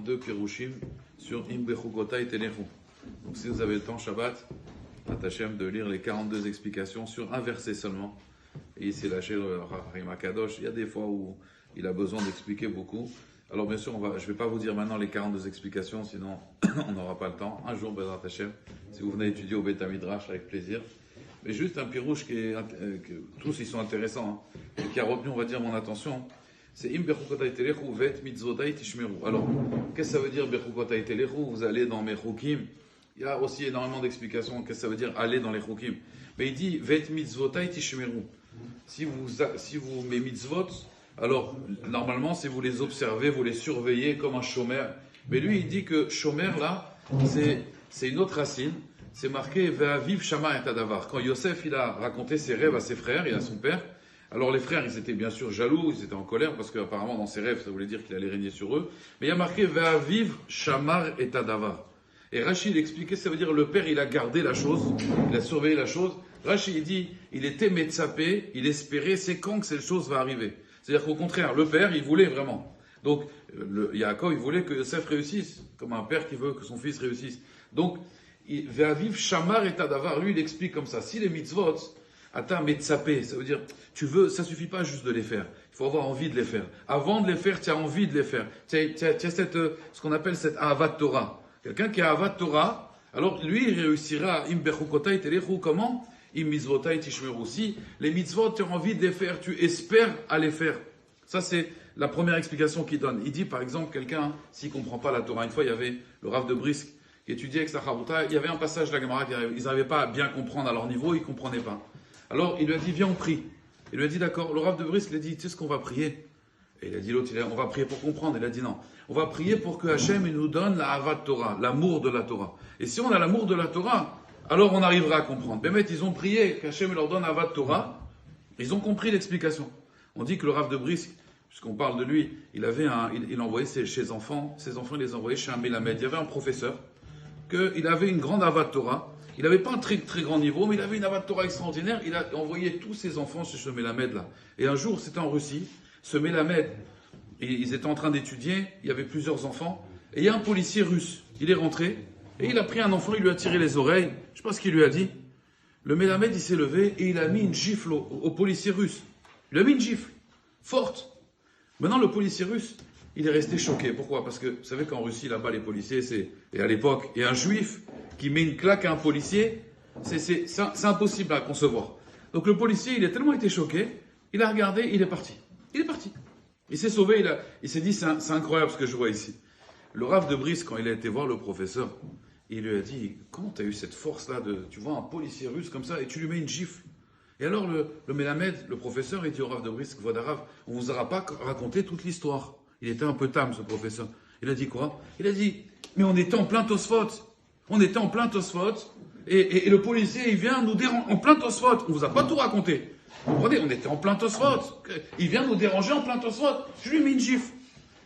42 Pirushim sur Im Bechukotai Telechu. Donc si vous avez le temps, Shabbat, Atachem de lire les 42 explications sur un verset seulement. Et ici, lâché le Rima Kadosh, il y a des fois où il a besoin d'expliquer beaucoup. Alors bien sûr, je ne vais pas vous dire maintenant les 42 explications, sinon on n'aura pas le temps. Un jour, Bezrat Hashem, si vous venez étudier au Beit Midrash, avec plaisir. Mais juste un pirouche que tous ils sont intéressants, et qui a retenu, on va dire, mon attention, c'est Im Bechukotai Telechu Vet Mitzvotai Tishmeru. Alors, qu'est-ce que ça veut dire Bechukotai Telechu? Vous allez dans mes Chukim. Il y a aussi énormément d'explications. Qu'est-ce que ça veut dire aller dans les Chukim? Mais il dit Vet Mitzvotai Tishmeru. Si vous mes mitzvot, alors normalement, si vous les observez, vous les surveillez comme un shomer. Mais lui, il dit que shomer, là, c'est une autre racine. C'est marqué Ve'aviv Shama et Tadavar. Quand Yosef il a raconté ses rêves à ses frères et à son père, alors les frères ils étaient bien sûr jaloux, ils étaient en colère parce qu'apparemment dans ses rêves ça voulait dire qu'il allait régner sur eux. Mais il y a marqué Ve'aviv Shamar et Tadavar. Et Rachid expliquait, ça veut dire le père il a gardé la chose, il a surveillé la chose. Rachid il dit il était metzapé, il espérait c'est quand que cette chose va arriver. C'est-à-dire qu'au contraire le père il voulait vraiment. Donc Yaakov il voulait que Yosef réussisse, comme un père qui veut que son fils réussisse. Donc Ve'aviv Shamar et Tadavar, lui il explique comme ça. Si les mitzvot, ata metzapé, ça veut dire, ça suffit pas juste de les faire. Il faut avoir envie de les faire. Avant de les faire, tu as envie de les faire. Tu as ce qu'on appelle cette ahavat Torah. Quelqu'un qui a ahavat Torah, alors lui il réussira. Im bechukotai telechu, comment? Im mitzvotai tishmeru. Si les mitzvot, tu as envie de les faire, tu espères à les faire. Ça c'est la première explication qu'il donne. Il dit par exemple, quelqu'un, s'il comprend pas la Torah, une fois il y avait le Rav de Brisk, qui étudiait avec sa Chabouta, il y avait un passage de la Gemara qu'ils n'arrivaient pas à bien comprendre à leur niveau, ils ne comprenaient pas. Alors il lui a dit, viens on prie. Il lui a dit, d'accord, le Rav de Brisk lui a dit, tu sais ce qu'on va prier? Et il a dit l'autre, on va prier pour comprendre. Il a dit non, on va prier pour que Hachem il nous donne la Havat Torah, l'amour de la Torah. Et si on a l'amour de la Torah, alors on arrivera à comprendre. Bémet, ils ont prié qu'Hachem leur donne la Havat Torah, ils ont compris l'explication. On dit que le Rav de Brisk, puisqu'on parle de lui, il envoyait ses enfants, il les envoyait chez un Melamed. Il y avait un professeur, qu'il avait une grande Havat Torah. Il n'avait pas un très, très grand niveau, mais il avait une Havat Torah extraordinaire. Il a envoyé tous ses enfants chez ce Melamed-là. Et un jour, c'était en Russie, ce Melamed, ils étaient en train d'étudier, il y avait plusieurs enfants, et il y a un policier russe. Il est rentré, et il a pris un enfant, il lui a tiré les oreilles. Je ne sais pas ce qu'il lui a dit. Le Melamed, il s'est levé, et il a mis une gifle au policier russe. Il a mis une gifle, forte. Maintenant, le policier russe, il est resté choqué. Pourquoi? Parce que vous savez qu'en Russie, là-bas, les policiers, et à l'époque, et un juif qui met une claque à un policier, c'est impossible à concevoir. Donc le policier, il a tellement été choqué, il a regardé, il est parti. Il est parti. Il s'est sauvé, il s'est dit, c'est incroyable ce que je vois ici. Le Rav de Brisk, quand il a été voir le professeur, il lui a dit, comment tu as eu cette force-là tu vois un policier russe comme ça, et tu lui mets une gifle? Et alors le Melamed, le professeur, il dit au Rav de Brisk, voilà Rav, on ne vous aura pas raconté toute l'histoire. Il était un peu tam, ce professeur. Il a dit quoi? Il a dit, mais on était en plein Tosfot. On était en plein Tosfot. Et le policier, il vient nous déranger en plein Tosfot. On ne vous a pas tout raconté. Vous comprenez? On était en plein Tosfot. Il vient nous déranger en plein Tosfot. Je lui ai mis une gifle.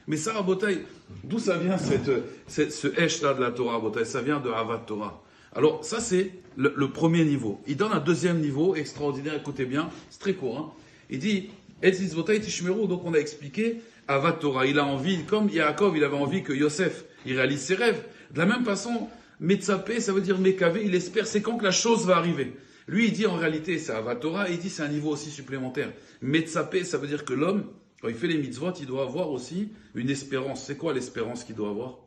Mais ça, Rabotai, d'où ça vient ce Esh-là de la Torah, Rabotai? Ça vient de Havat Torah. Alors, ça, c'est le premier niveau. Il donne un deuxième niveau extraordinaire. Écoutez bien, c'est très court. Hein. Il dit, donc on a expliqué Havat Torah. Il a envie, comme Yaakov, il avait envie que Yosef, il réalise ses rêves. De la même façon, Metzapé, ça veut dire Mekavé, il espère, c'est quand que la chose va arriver. Lui, il dit en réalité, c'est Havat Torah, et il dit c'est un niveau aussi supplémentaire. Metzapé, ça veut dire que l'homme, quand il fait les mitzvot, il doit avoir aussi une espérance. C'est quoi l'espérance qu'il doit avoir?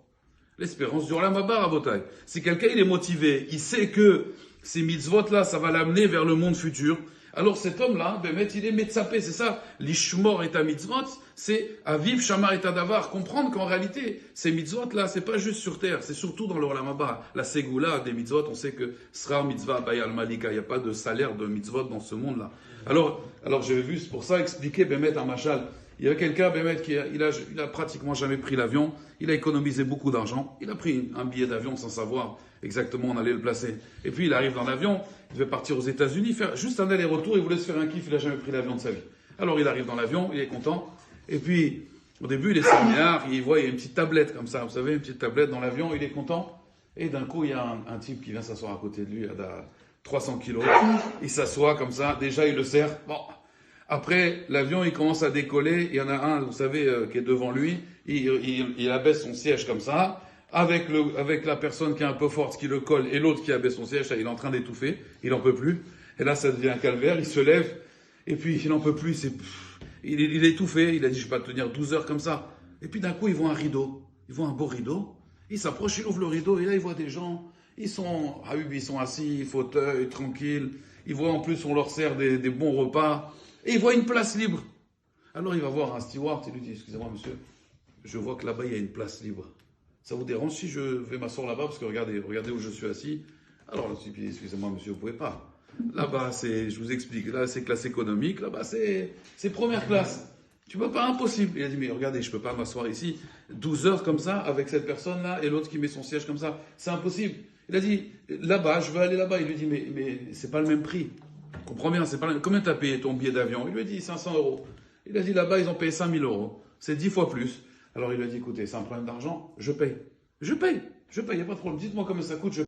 L'espérance du Olam Haba, Rabotai. Si quelqu'un, il est motivé, il sait que ces mitzvot-là, ça va l'amener vers le monde futur, alors cet homme-là, Bémet, il est metzapé, c'est ça. L'ishmor et ta mitzvot, c'est aviv shamar et tadavar. Comprendre qu'en réalité, ces mitzvot-là, c'est pas juste sur terre, c'est surtout dans l'Olam Haba. La ségoula des mitzvot, on sait que srar mitzvah bayal malika, il n'y a pas de salaire de mitzvot dans ce monde-là. Alors j'avais vu, c'est pour ça, expliquer Bémet un machal. Il y avait quelqu'un, Bémet, il a pratiquement jamais pris l'avion, il a économisé beaucoup d'argent, il a pris un billet d'avion sans savoir exactement où on allait le placer. Et puis il arrive dans l'avion, il devait partir aux États-Unis, faire juste un aller-retour, il voulait se faire un kiff, il n'a jamais pris l'avion de sa vie. Alors il arrive dans l'avion, il est content, et puis au début il est séminaire, il voit, il y a une petite tablette comme ça, vous savez, une petite tablette dans l'avion, il est content, et d'un coup il y a un type qui vient s'asseoir à côté de lui, il a 300 kilos, il s'assoit comme ça, déjà il le serre, bon. Après, l'avion, il commence à décoller. Il y en a un, vous savez, qui est devant lui. il abaisse son siège comme ça, avec la personne qui est un peu forte qui le colle et l'autre qui abaisse son siège, il est en train d'étouffer, il n'en peut plus. Et là, ça devient un calvaire, il se lève, et puis il n'en peut plus, il est étouffé, il a dit, je ne vais pas tenir 12 heures comme ça. Et puis d'un coup, il voit un rideau, il voit un beau rideau, il s'approche, il ouvre le rideau, et là, il voit des gens, ils sont assis, fauteuil, tranquilles, il voit en plus, on leur sert des bons repas, et il voit une place libre. Alors il va voir un steward, il lui dit, excusez-moi monsieur, je vois que là-bas, il y a une place libre. Ça vous dérange si je vais m'asseoir là-bas, parce que regardez où je suis assis. Alors le type dit, excusez-moi monsieur, vous pouvez pas. Là-bas, je vous explique, là c'est classe économique, là-bas c'est première classe. Tu peux pas, impossible. Il a dit, mais regardez, je peux pas m'asseoir ici 12 heures comme ça, avec cette personne-là, et l'autre qui met son siège comme ça. C'est impossible. Il a dit, là-bas, je veux aller là-bas. Il lui dit, mais c'est pas le même prix. Comprends bien, c'est pas le même. Combien t'as payé ton billet d'avion? Il lui a dit 500 euros. Il a dit, là-bas, ils ont payé 5000 euros. C'est 10 fois plus. Alors il lui a dit, écoutez, c'est un problème d'argent, je paye. Je paye, il n'y a pas de problème. Dites-moi combien ça coûte, je